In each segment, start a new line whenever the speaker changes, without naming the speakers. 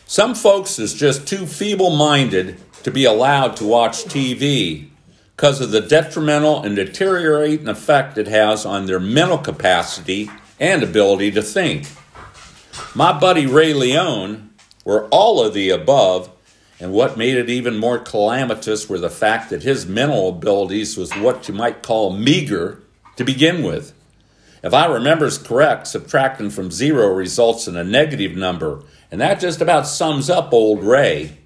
Some folks is just too feeble-minded to be allowed to watch TV because of the detrimental and deteriorating effect it has on their mental capacity and ability to think. My buddy Ray Leone were all of the above, and what made it even more calamitous were the fact that his mental abilities was what you might call meager to begin with. If I remember correct, subtracting from 0 results in a negative number, and that just about sums up old Ray.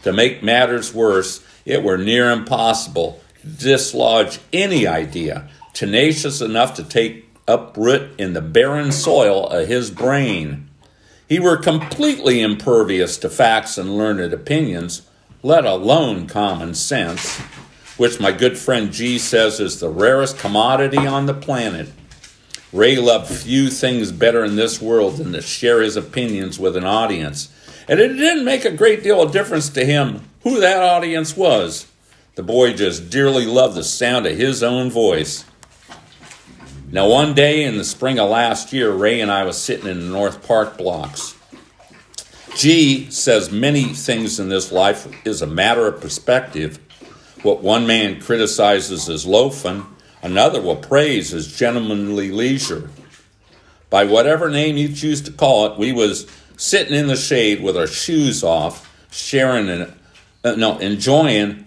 To make matters worse, it were near impossible to dislodge any idea tenacious enough to take up root in the barren soil of his brain. He were completely impervious to facts and learned opinions, let alone common sense, which my good friend G says is the rarest commodity on the planet. Ray loved few things better in this world than to share his opinions with an audience, and it didn't make a great deal of difference to him who that audience was. The boy just dearly loved the sound of his own voice. Now, one day in the spring of last year, Ray and I was sitting in the North Park blocks. G says many things in this life is a matter of perspective. What one man criticizes as loafing, another will praise as gentlemanly leisure. By whatever name you choose to call it, we was sitting in the shade with our shoes off, enjoying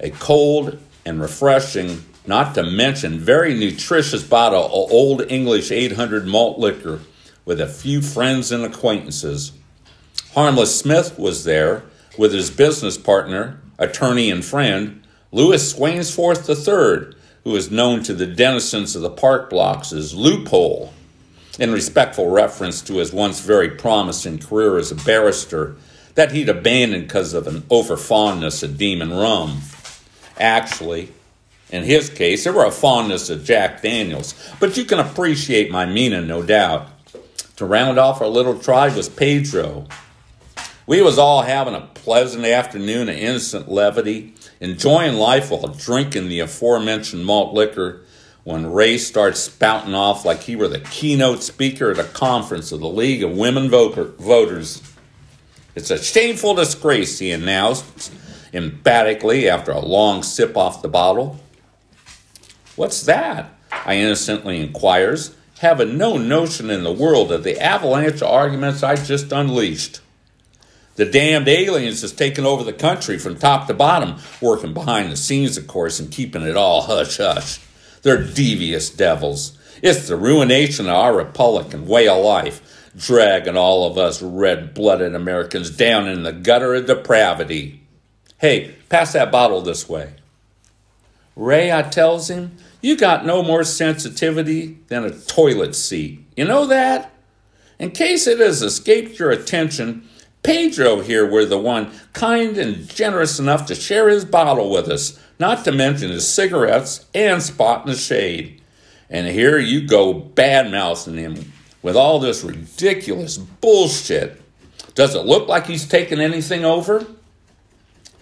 a cold and refreshing, not to mention very nutritious bottle of Old English 800 malt liquor with a few friends and acquaintances. Harmless Smith was there with his business partner, attorney and friend, Louis Swainsforth III, who is known to the denizens of the park blocks as Loophole, in respectful reference to his once very promising career as a barrister that he'd abandoned because of an overfondness of demon rum. Actually, in his case, there were a fondness of Jack Daniels, but you can appreciate my meaning, no doubt. To round off our little tribe was Pedro. We was all having a pleasant afternoon of innocent levity, enjoying life while drinking the aforementioned malt liquor, when Ray starts spouting off like he were the keynote speaker at a conference of the League of Women Voters. It's a shameful disgrace, he announced emphatically after a long sip off the bottle. What's that? I innocently inquires, having no notion in the world of the avalanche of arguments I just unleashed. The damned aliens has taken over the country from top to bottom, working behind the scenes, of course, and keeping it all hush-hush. They're devious devils. It's the ruination of our Republican way of life, dragging all of us red-blooded Americans down in the gutter of depravity. Hey, pass that bottle this way. Ray, I tells him, you got no more sensitivity than a toilet seat. You know that? In case it has escaped your attention, Pedro here were the one kind and generous enough to share his bottle with us, not to mention his cigarettes and spot in the shade. And here you go bad-mouthing him with all this ridiculous bullshit. Does it look like he's taken anything over?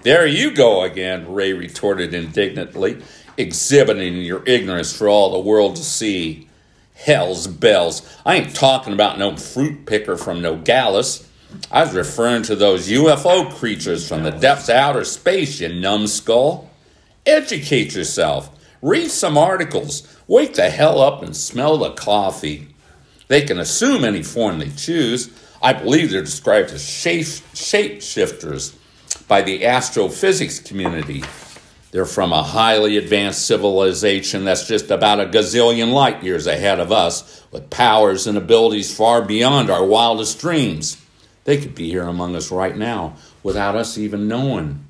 There you go again, Ray retorted indignantly, exhibiting your ignorance for all the world to see. Hell's bells, I ain't talking about no fruit picker from Nogales. I was referring to those UFO creatures from the depths of outer space, you numbskull. Educate yourself. Read some articles. Wake the hell up and smell the coffee. They can assume any form they choose. I believe they're described as shapeshifters by the astrophysics community. They're from a highly advanced civilization that's just about a gazillion light years ahead of us, with powers and abilities far beyond our wildest dreams. They could be here among us right now without us even knowing.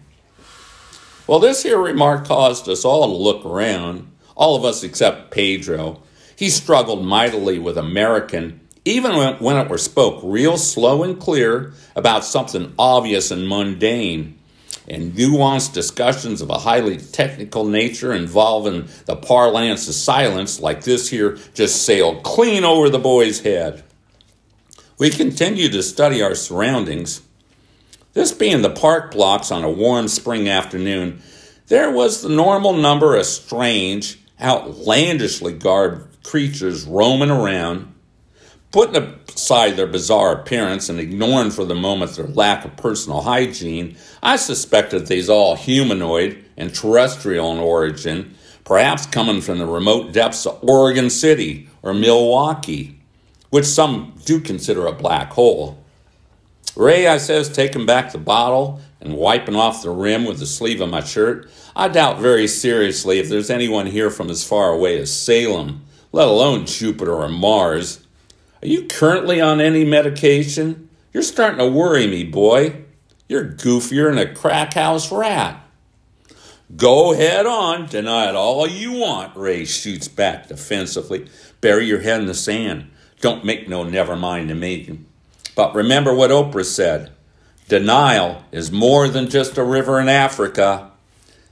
Well, this here remark caused us all to look around, all of us except Pedro. He struggled mightily with American, even when it were spoke real slow and clear about something obvious and mundane, and nuanced discussions of a highly technical nature involving the parlance of silence like this here just sailed clean over the boy's head. We continued to study our surroundings. This being the park blocks on a warm spring afternoon, there was the normal number of strange, outlandishly garbed creatures roaming around. Putting aside their bizarre appearance and ignoring for the moment their lack of personal hygiene, I suspect that they's all humanoid and terrestrial in origin, perhaps coming from the remote depths of Oregon City or Milwaukee, which some do consider a black hole. Ray, I says, taking back the bottle and wiping off the rim with the sleeve of my shirt, I doubt very seriously if there's anyone here from as far away as Salem, let alone Jupiter or Mars. Are you currently on any medication? You're starting to worry me, boy. You're goofier than a crack house rat. Go head on, deny it all you want, Ray shoots back defensively. Bury your head in the sand. Don't make no never mind to me. But remember what Oprah said. Denial is more than just a river in Africa.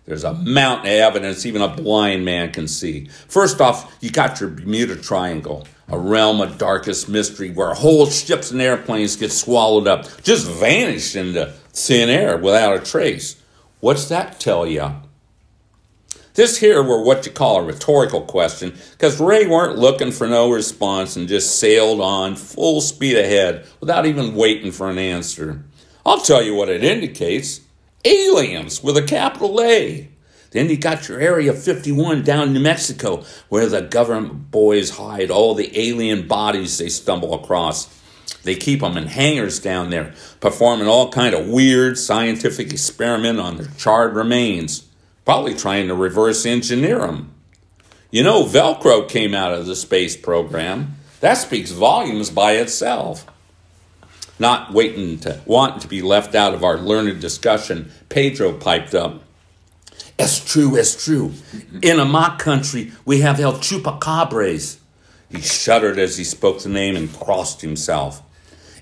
There's a mountain of evidence even a blind man can see. First off, you got your Bermuda Triangle, a realm of darkest mystery where whole ships and airplanes get swallowed up, just vanish into thin air without a trace. What's that tell you? This here were what you call a rhetorical question, because Ray weren't looking for no response and just sailed on full speed ahead without even waiting for an answer. I'll tell you what it indicates. Aliens with a capital A. Then you got your Area 51 down in New Mexico, where the government boys hide all the alien bodies they stumble across. They keep them in hangars down there, performing all kind of weird scientific experiment on their charred remains, probably trying to reverse engineer them. You know, Velcro came out of the space program. That speaks volumes by itself. Not wanting to be left out of our learned discussion, Pedro piped up. It's true. In my country, we have El Chupacabras. He shuddered as he spoke the name and crossed himself.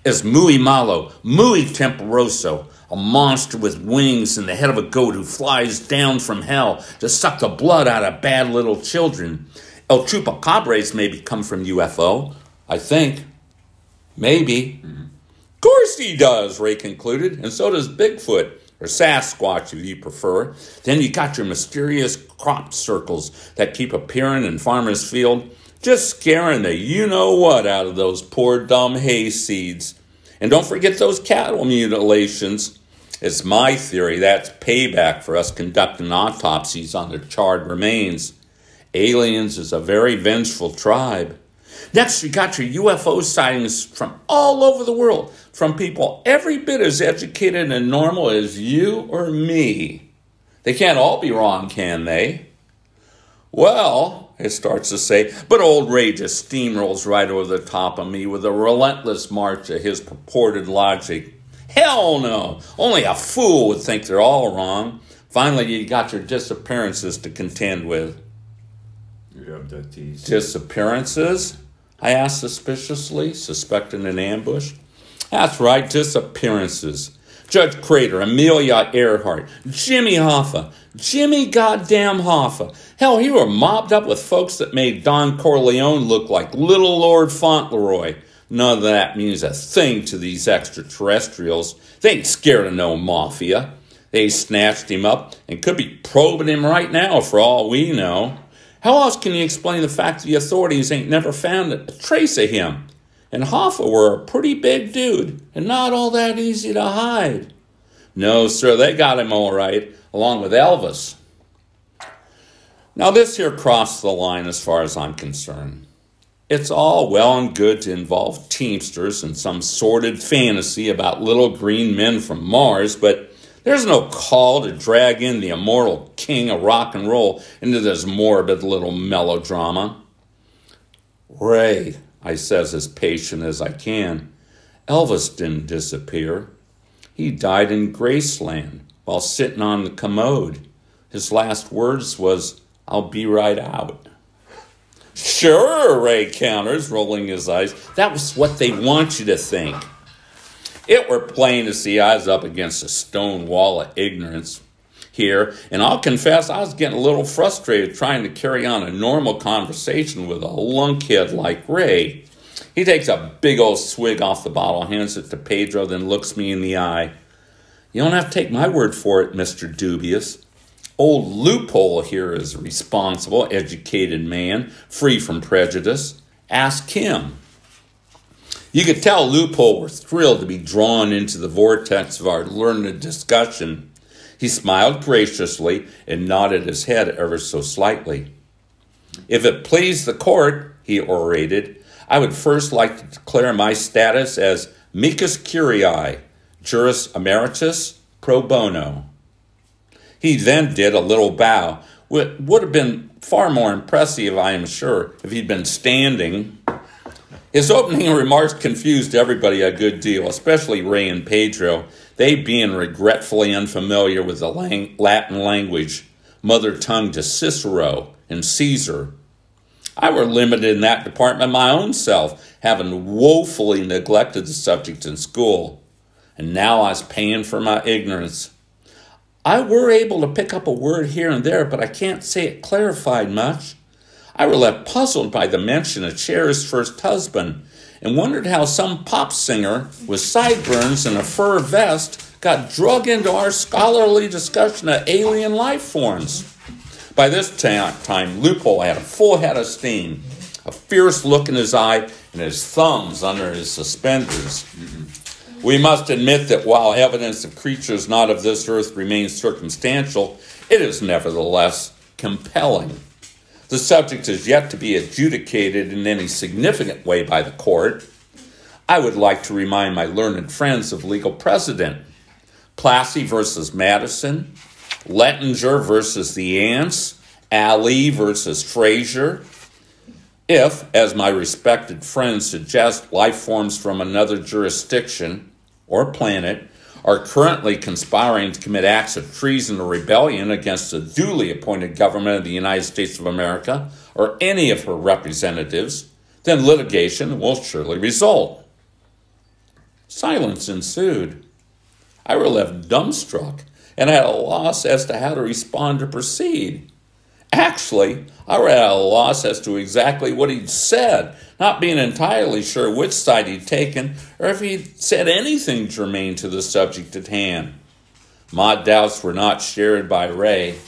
It's muy malo, muy temperoso, a monster with wings and the head of a goat who flies down from hell to suck the blood out of bad little children. El Chupacabras maybe come from UFO, I think. Maybe. Of course he does, Ray concluded, and so does Bigfoot, or Sasquatch if you prefer. Then you got your mysterious crop circles that keep appearing in farmers' field, just scaring the you-know-what out of those poor dumb hay seeds. And don't forget those cattle mutilations. It's my theory that's payback for us conducting autopsies on their charred remains. Aliens is a very vengeful tribe. Next, you got your UFO sightings from all over the world, from people every bit as educated and normal as you or me. They can't all be wrong, can they? Well, it starts to say, but old Ray just steamrolls right over the top of me with a relentless march of his purported logic. Hell no! Only a fool would think they're all wrong. Finally, you got your disappearances to contend with.
Your abductees.
Disappearances? I asked suspiciously, suspecting an ambush. That's right, disappearances. Judge Crater, Amelia Earhart, Jimmy Hoffa, Jimmy goddamn Hoffa. Hell, he were mobbed up with folks that made Don Corleone look like little Lord Fauntleroy. None of that means a thing to these extraterrestrials. They ain't scared of no mafia. They snatched him up and could be probing him right now for all we know. How else can you explain the fact that the authorities ain't never found a trace of him? And Hoffa were a pretty big dude and not all that easy to hide. No, sir, they got him all right, along with Elvis. Now, this here crossed the line as far as I'm concerned. It's all well and good to involve Teamsters in some sordid fantasy about little green men from Mars, but there's no call to drag in the immortal king of rock and roll into this morbid little melodrama. Ray, I says as patient as I can, Elvis didn't disappear. He died in Graceland while sitting on the commode. His last words was, I'll be right out. Sure, Ray counters, rolling his eyes. That was what they want you to think. It were plain to see I was up against a stone wall of ignorance here, and I'll confess I was getting a little frustrated trying to carry on a normal conversation with a lunkhead like Ray. He takes a big old swig off the bottle, hands it to Pedro, then looks me in the eye. You don't have to take my word for it, Mr. Dubious. Old Loophole here is a responsible, educated man, free from prejudice. Ask him. You could tell Loophole was thrilled to be drawn into the vortex of our learned discussion. He smiled graciously and nodded his head ever so slightly. If it pleased the court, he orated, I would first like to declare my status as Micus Curiae, Juris Emeritus Pro Bono. He then did a little bow, which would have been far more impressive, I am sure, if he'd been standing. His opening remarks confused everybody a good deal, especially Ray and Pedro, they being regretfully unfamiliar with the Latin language, mother tongue to Cicero and Caesar. I were limited in that department my own self, having woefully neglected the subject in school. And now I was paying for my ignorance. I were able to pick up a word here and there, but I can't say it clarified much. I were left puzzled by the mention of Cher's first husband and wondered how some pop singer with sideburns and a fur vest got drug into our scholarly discussion of alien life forms. By this time, Loophole had a full head of steam, a fierce look in his eye, and his thumbs under his suspenders. We must admit that while evidence of creatures not of this earth remains circumstantial, it is nevertheless compelling. The subject is yet to be adjudicated in any significant way by the court. I would like to remind my learned friends of legal precedent. Plassey versus Madison, Lettinger versus the Ants, Ali versus Frazier. If, as my respected friends suggest, life forms from another jurisdiction or planet are currently conspiring to commit acts of treason or rebellion against the duly appointed government of the United States of America or any of her representatives, then litigation will surely result. Silence ensued. I were left dumbstruck and at a loss as to how to respond or proceed. Actually, I were at a loss as to exactly what he'd said, not being entirely sure which side he'd taken or if he'd said anything germane to the subject at hand. My doubts were not shared by Ray.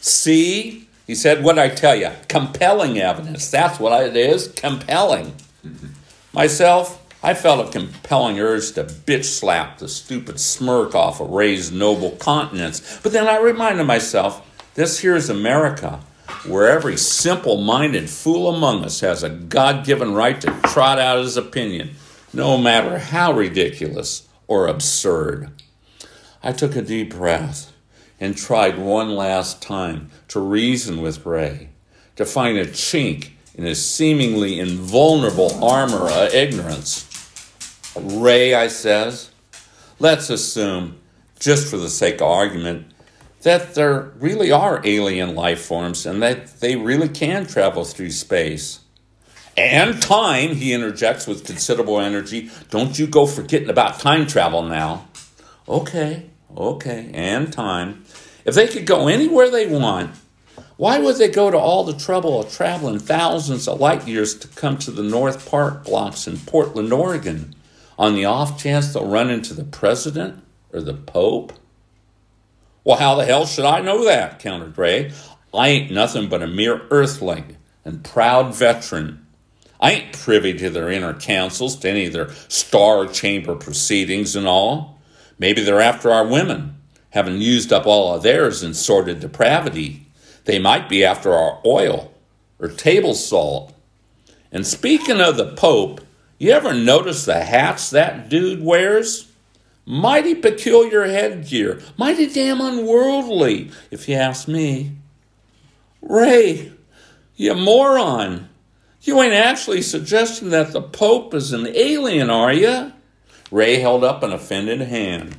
See, he said, what'd I tell you? Compelling evidence. That's what it is, compelling. Myself, I felt a compelling urge to bitch slap the stupid smirk off of Ray's noble countenance. But then I reminded myself, this here's America, where every simple-minded fool among us has a God-given right to trot out his opinion, no matter how ridiculous or absurd. I took a deep breath and tried one last time to reason with Ray, to find a chink in his seemingly invulnerable armor of ignorance. Ray, I says, let's assume, just for the sake of argument, that there really are alien life forms and that they really can travel through space. And time, he interjects with considerable energy. Don't you go forgetting about time travel now. Okay, and time. If they could go anywhere they want, why would they go to all the trouble of traveling thousands of light years to come to the North Park blocks in Portland, Oregon, on the off chance they'll run into the president or the Pope? Well, how the hell should I know that, countered Ray. I ain't nothing but a mere earthling and proud veteran. I ain't privy to their inner councils, to any of their star chamber proceedings and all. Maybe they're after our women, having used up all of theirs in sordid depravity. They might be after our oil or table salt. And speaking of the Pope, you ever notice the hats that dude wears? Mighty peculiar headgear, mighty damn unworldly, if you ask me. Ray, you moron. You ain't actually suggesting that the Pope is an alien, are you? Ray held up an offended hand.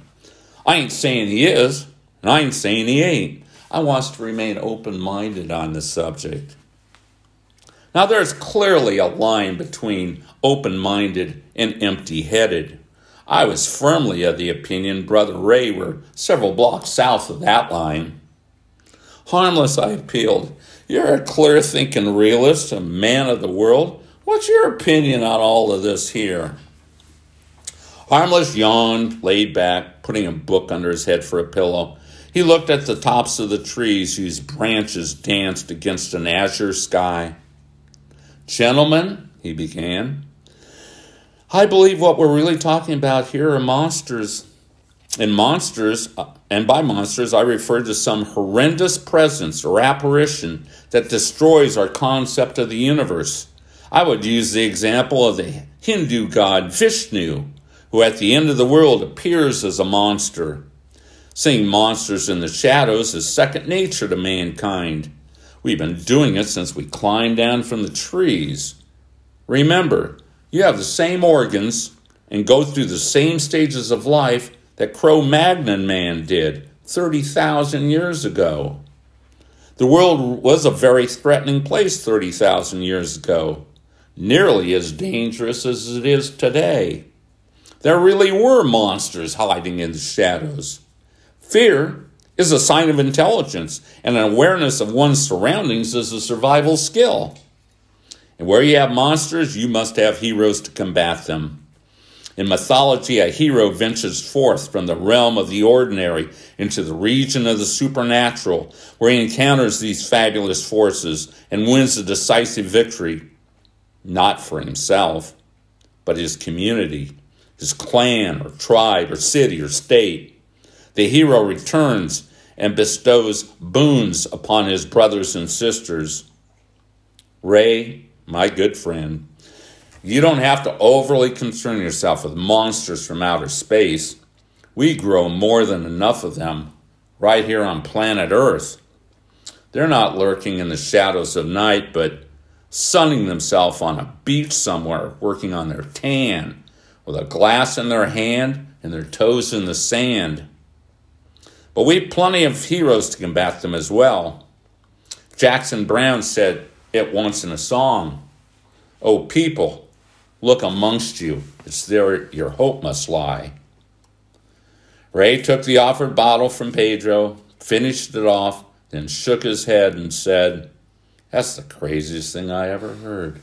I ain't saying he is, and I ain't saying he ain't. I wants to remain open-minded on the subject. Now, there's clearly a line between open-minded and empty-headed. I was firmly of the opinion Brother Ray were several blocks south of that line. Harmless, I appealed. You're a clear-thinking realist, a man of the world. What's your opinion on all of this here? Harmless yawned, laid back, putting a book under his head for a pillow. He looked at the tops of the trees whose branches danced against an azure sky. Gentlemen, he began, I believe what we're really talking about here are monsters. And monsters, and by monsters, I refer to some horrendous presence or apparition that destroys our concept of the universe. I would use the example of the Hindu god Vishnu, who at the end of the world appears as a monster. Seeing monsters in the shadows is second nature to mankind. We've been doing it since we climbed down from the trees. Remember, you have the same organs and go through the same stages of life that Cro-Magnon man did 30,000 years ago. The world was a very threatening place 30,000 years ago, nearly as dangerous as it is today. There really were monsters hiding in the shadows. Fear is a sign of intelligence, and an awareness of one's surroundings is a survival skill. And where you have monsters, you must have heroes to combat them. In mythology, a hero ventures forth from the realm of the ordinary into the region of the supernatural, where he encounters these fabulous forces and wins a decisive victory, not for himself, but his community, his clan or tribe or city or state. The hero returns and bestows boons upon his brothers and sisters. Ray, my good friend, you don't have to overly concern yourself with monsters from outer space. We grow more than enough of them right here on planet Earth. They're not lurking in the shadows of night, but sunning themselves on a beach somewhere, working on their tan, with a glass in their hand and their toes in the sand. But we have plenty of heroes to combat them as well. Jackson Browne said it once in a song, "Oh, people, look amongst you, it's there your hope must lie." Ray took the offered bottle from Pedro, finished it off, then shook his head and said, "That's the craziest thing I ever heard."